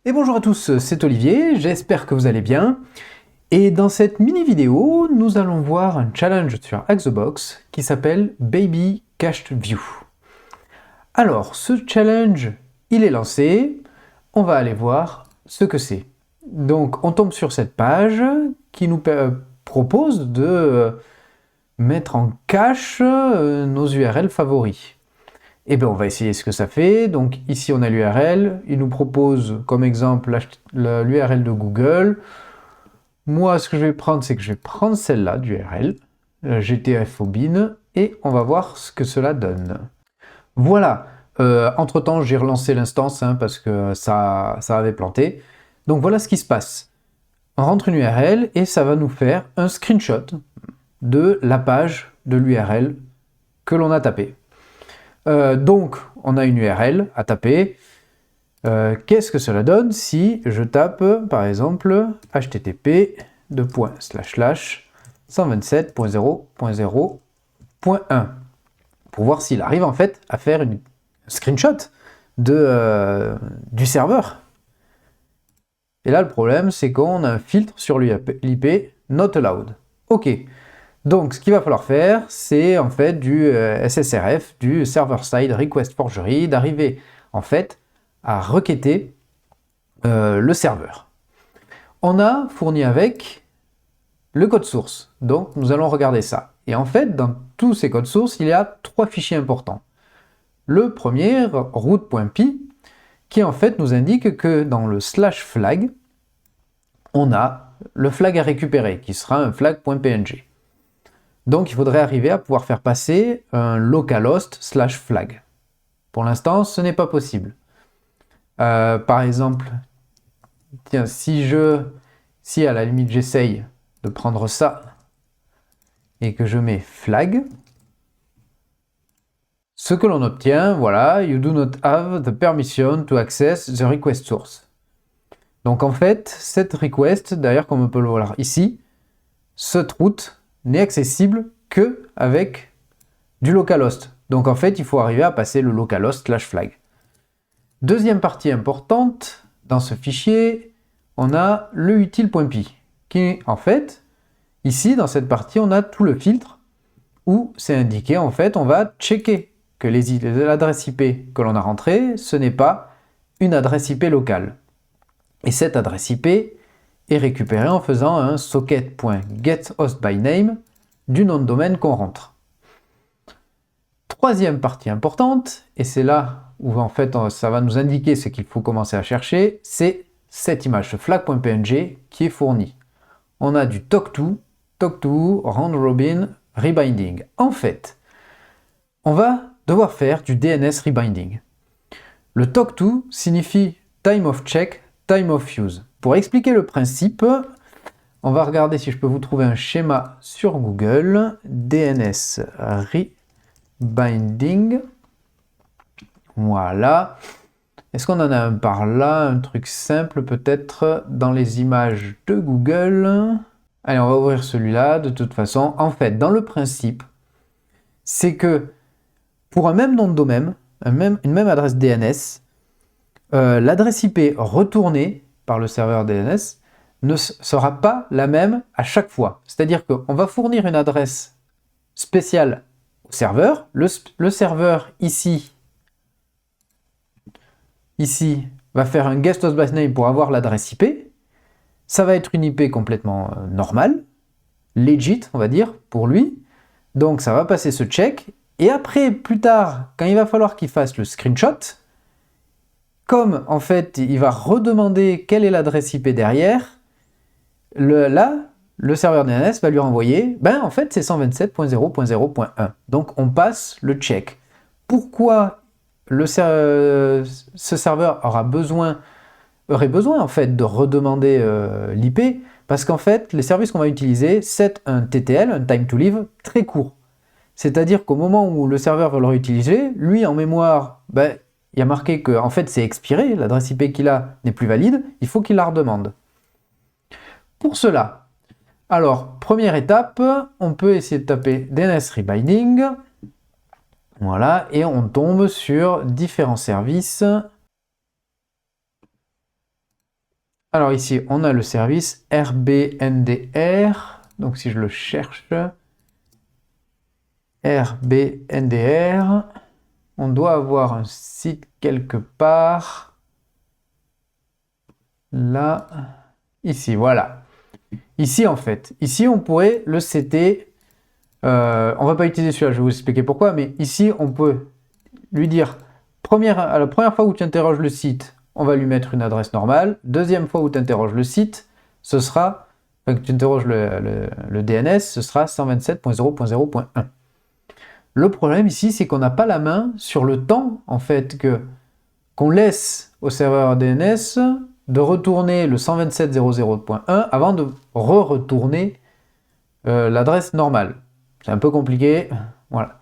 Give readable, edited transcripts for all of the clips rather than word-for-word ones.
Et bonjour à tous, c'est Olivier, j'espère que vous allez bien. Et dans cette mini vidéo, nous allons voir un challenge sur Xbox qui s'appelle Baby Cached View. Alors, ce challenge, il est lancé, on va aller voir ce que c'est. Donc, on tombe sur cette page qui nous propose de mettre en cache nos URL favoris. Et bien on va essayer ce que ça fait. Donc ici on a l'URL, il nous propose comme exemple l'URL de Google. Moi ce que je vais prendre, c'est que je vais prendre celle-là d'URL, GTFOBIN, et on va voir ce que cela donne. Voilà, entre temps j'ai relancé l'instance parce que ça avait planté. Donc voilà ce qui se passe. On rentre une URL et ça va nous faire un screenshot de la page de l'URL que l'on a tapé. Donc, on a une URL à taper. Qu'est-ce que cela donne si je tape, par exemple, http://127.0.0.1 pour voir s'il arrive en fait à faire un screenshot du serveur. Et là, le problème, c'est qu'on a un filtre sur l'IP not allowed. Ok. Donc, ce qu'il va falloir faire, c'est en fait du SSRF, du Server-Side Request Forgery, d'arriver en fait à requêter le serveur. On a fourni avec le code source, donc nous allons regarder ça. Et en fait, dans tous ces codes sources, il y a trois fichiers importants. Le premier, root.py, qui en fait nous indique que dans le /flag, on a le flag à récupérer, qui sera un flag.png. Donc il faudrait arriver à pouvoir faire passer un localhost /flag. Pour l'instant, ce n'est pas possible. Par exemple, tiens, si à la limite j'essaye de prendre ça et que je mets flag, ce que l'on obtient, voilà, you do not have the permission to access the request source. Donc en fait, cette request, d'ailleurs comme on peut le voir ici, cette route n'est accessible que avec du localhost. Donc en fait, il faut arriver à passer le localhost /flag. Deuxième partie importante, dans ce fichier, on a le util.py, qui en fait, ici dans cette partie, on a tout le filtre où c'est indiqué, en fait, on va checker que l'adresse IP que l'on a rentrée, ce n'est pas une adresse IP locale. Et cette adresse IP est récupérée en faisant un socket.getHostByName du nom de domaine qu'on rentre. Troisième partie importante, et c'est là où en fait ça va nous indiquer ce qu'il faut commencer à chercher, c'est cette image, ce flag.png qui est fourni. On a du talk-to, round robin, rebinding. En fait, on va devoir faire du DNS rebinding. Le talk-to signifie time of check, time of use. Pour expliquer le principe, on va regarder si je peux vous trouver un schéma sur Google, DNS rebinding. Voilà. Est-ce qu'on en a un par là, un truc simple peut-être dans les images de Google? Allez, on va ouvrir celui-là de toute façon. En fait, dans le principe, c'est que pour un même nom de domaine, une même adresse DNS, l'adresse IP retournée par le serveur DNS ne sera pas la même à chaque fois. C'est-à-dire qu'on va fournir une adresse spéciale au serveur. Le serveur ici va faire un guest host base name pour avoir l'adresse IP. Ça va être une IP complètement normale, legit, on va dire, pour lui. Donc ça va passer ce check. Et après, plus tard, quand il va falloir qu'il fasse le screenshot, comme en fait il va redemander quelle est l'adresse IP derrière, le serveur DNS va lui renvoyer, en fait c'est 127.0.0.1. Donc on passe le check. Pourquoi ce serveur aurait besoin en fait de redemander l'IP? Parce qu'en fait les services qu'on va utiliser, c'est un TTL, un time to leave, très court. C'est-à-dire qu'au moment où le serveur va le réutiliser, lui en mémoire, il y a marqué que en fait c'est expiré, l'adresse IP qu'il a n'est plus valide, il faut qu'il la redemande. Pour cela, alors première étape, on peut essayer de taper DNS rebinding, voilà, et on tombe sur différents services. Alors ici, on a le service RBNDR. Donc si je le cherche, RBNDR, on doit avoir un site quelque part. Là, ici, voilà. Ici, en fait, ici, on pourrait le CT. On va pas utiliser celui-là, je vais vous expliquer pourquoi, mais ici, on peut lui dire, à la première fois où tu interroges le site, on va lui mettre une adresse normale. Deuxième fois où tu interroges le site, ce sera, que tu interroges le DNS, ce sera 127.0.0.1. Le problème ici, c'est qu'on n'a pas la main sur le temps, en fait, qu'on laisse au serveur DNS de retourner le 127.0.0.1 avant de retourner l'adresse normale. C'est un peu compliqué, voilà.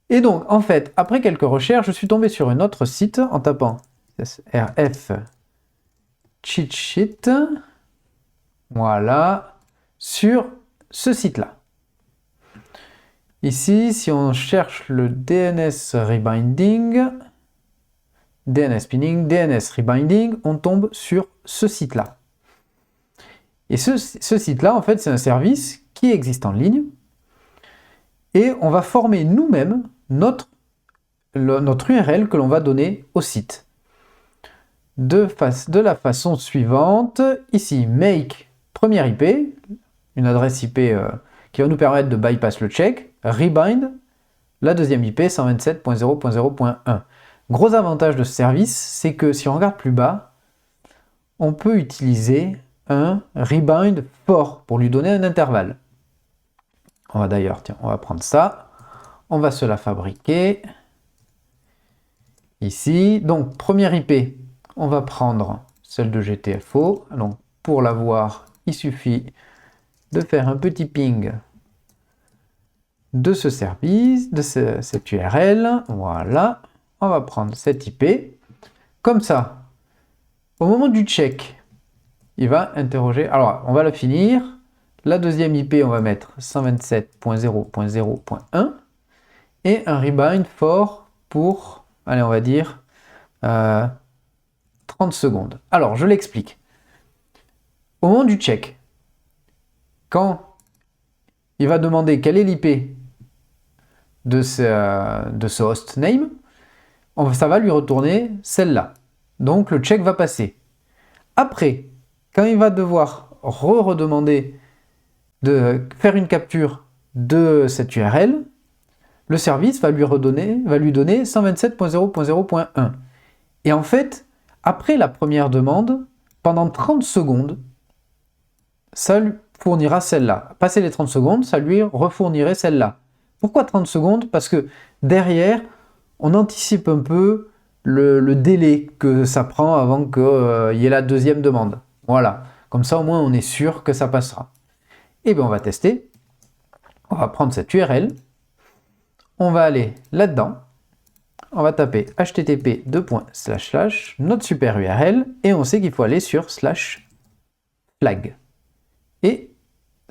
Et donc, en fait, après quelques recherches, je suis tombé sur un autre site en tapant RF cheat sheet, voilà, sur ce site-là. Ici, si on cherche le DNS rebinding, DNS pinning, DNS rebinding, on tombe sur ce site-là. Et ce site-là, en fait, c'est un service qui existe en ligne. Et on va former nous-mêmes notre URL que l'on va donner au site. De la façon suivante, ici, make première IP, une adresse IP qui va nous permettre de bypass le check, rebind, la deuxième IP 127.0.0.1. Gros avantage de ce service, c'est que si on regarde plus bas, on peut utiliser un rebind for pour lui donner un intervalle. On va d'ailleurs, tiens, on va prendre ça, on va se la fabriquer ici. Donc, première IP, on va prendre celle de GTFO. Donc, pour l'avoir, il suffit de faire un petit ping de ce service, de cette URL. Voilà, on va prendre cette IP. Comme ça, au moment du check, il va interroger. Alors, on va la finir. La deuxième IP, on va mettre 127.0.0.1 et un rebind for pour, allez, on va dire 30 secondes. Alors, je l'explique. Au moment du check, quand il va demander quelle est l'IP de ce host name, ça va lui retourner celle-là. Donc, le check va passer. Après, quand il va devoir redemander de faire une capture de cette URL, le service va lui donner 127.0.0.1. Et en fait, après la première demande, pendant 30 secondes, ça lui fournira celle-là. Passé les 30 secondes, ça lui refournirait celle-là. Pourquoi 30 secondes? Parce que derrière, on anticipe un peu le délai que ça prend avant qu'il y ait la deuxième demande. Voilà, comme ça au moins on est sûr que ça passera. Et bien on va tester. On va prendre cette URL. On va aller là-dedans. On va taper http notre super URL et on sait qu'il faut aller sur /flag. Et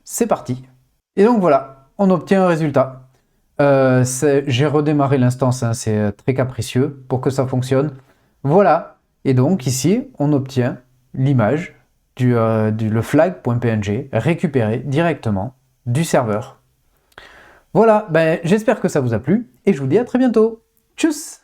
c'est parti. Et donc voilà, on obtient un résultat. J'ai redémarré l'instance, hein, c'est très capricieux pour que ça fonctionne. Voilà, et donc ici, on obtient l'image le flag.png récupéré directement du serveur. Voilà, j'espère que ça vous a plu et je vous dis à très bientôt. Tchuss!